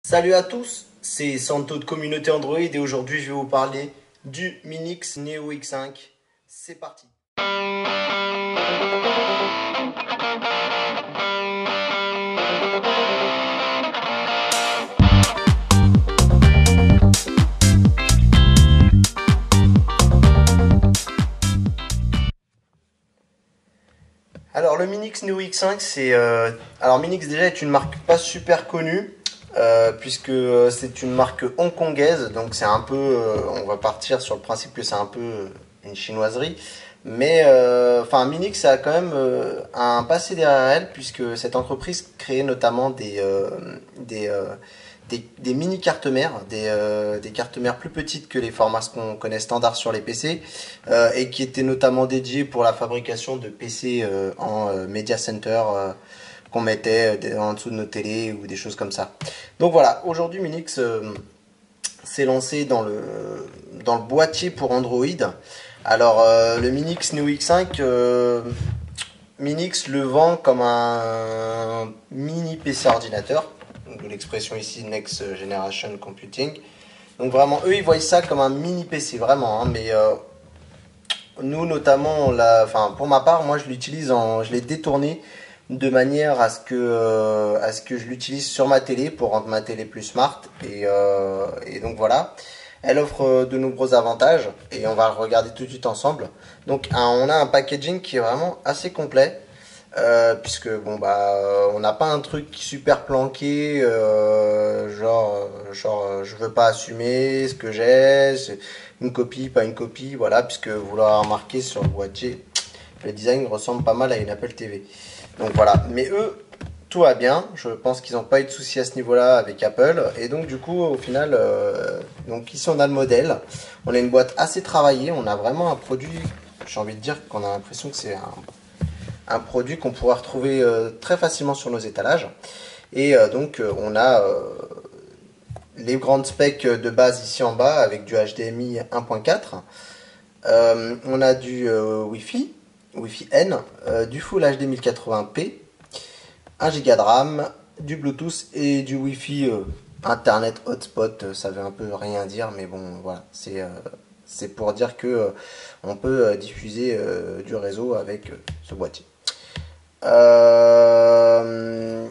Salut à tous, c'est Santo de Communauté Android et aujourd'hui je vais vous parler du Minix Neo X5. C'est parti. Alors le Minix Neo X5 alors Minix déjà est une marque pas super connue puisque c'est une marque hongkongaise, donc c'est un peu on va partir sur le principe que c'est un peu une chinoiserie, mais enfin Minix a quand même un passé derrière elle, puisque cette entreprise créait notamment des mini cartes mères, des cartes mères plus petites que les formats qu'on connaît standard sur les PC, et qui étaient notamment dédiées pour la fabrication de PC en Media Center, qu'on mettait en dessous de nos télés ou des choses comme ça. Donc voilà, aujourd'hui Minix s'est lancé dans le boîtier pour Android. Alors le Minix Neo X5, Minix le vend comme un mini PC ordinateur, de l'expression ici Next Generation Computing. Donc vraiment, eux ils voient ça comme un mini PC vraiment, hein, mais nous notamment, enfin pour ma part, moi je l'ai détourné de manière à ce que je l'utilise sur ma télé pour rendre ma télé plus smart, et donc voilà. Elle offre de nombreux avantages et on va le regarder tout de suite ensemble. Donc on a un packaging qui est vraiment assez complet. Puisque bon bah on n'a pas un truc super planqué, je veux pas assumer ce que j'ai, c'est une copie, pas une copie, voilà, puisque vous l'aurez remarqué sur le boîtier, le design ressemble pas mal à une Apple TV. Donc voilà, mais eux, tout va bien, je pense qu'ils n'ont pas eu de soucis à ce niveau-là avec Apple, et donc du coup au final, donc ici on a le modèle, on a une boîte assez travaillée, on a vraiment un produit, j'ai envie de dire qu'on a l'impression que c'est un produit qu'on pourra retrouver très facilement sur nos étalages. Et donc on a les grandes specs de base ici en bas avec du HDMI 1.4. On a du Wi-Fi, Wi-Fi N, du Full HD 1080p, 1 Go de RAM, du Bluetooth et du Wi-Fi Internet hotspot. Ça veut un peu rien dire, mais bon voilà, c'est pour dire que on peut diffuser du réseau avec ce boîtier. Euh,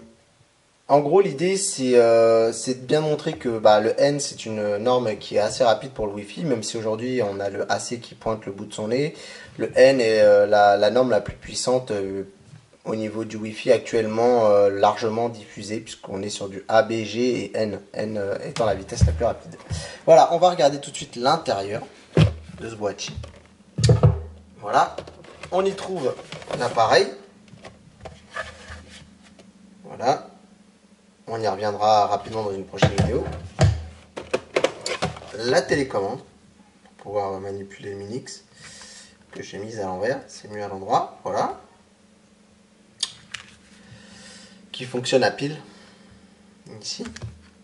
En gros, l'idée, c'est de bien montrer que bah, le N, c'est une norme qui est assez rapide pour le Wi-Fi, même si aujourd'hui, on a le AC qui pointe le bout de son nez. Le N est la norme la plus puissante au niveau du Wi-Fi actuellement, largement diffusée, puisqu'on est sur du A, B, G et N, N étant la vitesse la plus rapide. Voilà, on va regarder tout de suite l'intérieur de ce boîtier. Voilà, on y trouve l'appareil. Voilà. On y reviendra rapidement dans une prochaine vidéo. La télécommande, pour pouvoir manipuler le Minix, que j'ai mise à l'envers, c'est mieux à l'endroit, voilà. Qui fonctionne à pile, ici.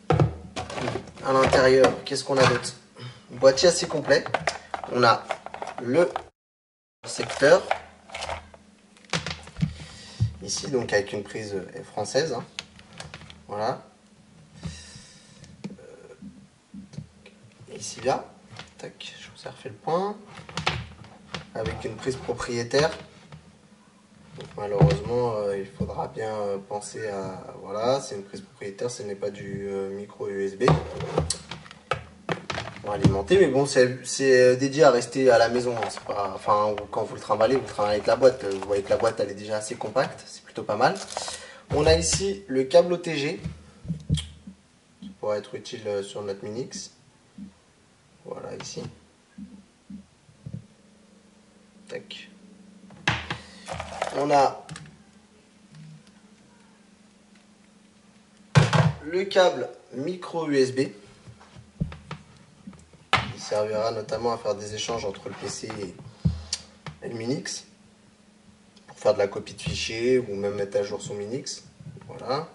À l'intérieur, qu'est-ce qu'on a d'autre? Boîtier assez complet. On a le secteur, ici, donc avec une prise française, hein. Voilà. Ici là, tac, je vous ai refait le point, avec une prise propriétaire. Donc malheureusement, il faudra bien penser à, voilà, c'est une prise propriétaire, ce n'est pas du micro USB pour alimenter, mais bon, c'est dédié à rester à la maison, hein. C'est pas, enfin, quand vous le trimballez avec la boîte, vous voyez que la boîte elle est déjà assez compacte, c'est plutôt pas mal. On a ici le câble OTG qui pourra être utile sur notre Minix. Voilà, ici. Tac. On a le câble micro USB qui servira notamment à faire des échanges entre le PC et le Minix pour faire de la copie de fichiers ou même mettre à jour son Minix. Voilà.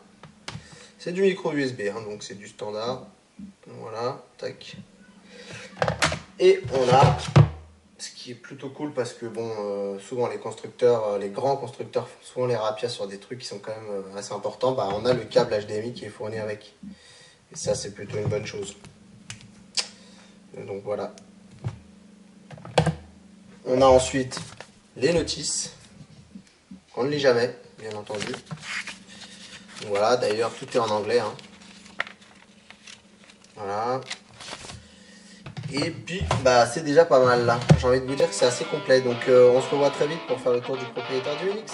C'est du micro USB, hein, donc c'est du standard. Voilà, tac. Et on a, ce qui est plutôt cool parce que bon, souvent les constructeurs, les grands constructeurs font souvent les rapias sur des trucs qui sont quand même assez importants. Bah, on a le câble HDMI qui est fourni avec. Et ça, c'est plutôt une bonne chose. Donc voilà. On a ensuite les notices. On ne lit jamais, bien entendu. Donc voilà, d'ailleurs, tout est en anglais. Hein. Voilà. Et puis, bah, c'est déjà pas mal là. J'ai envie de vous dire que c'est assez complet. Donc, on se revoit très vite pour faire le tour du propriétaire du Unix.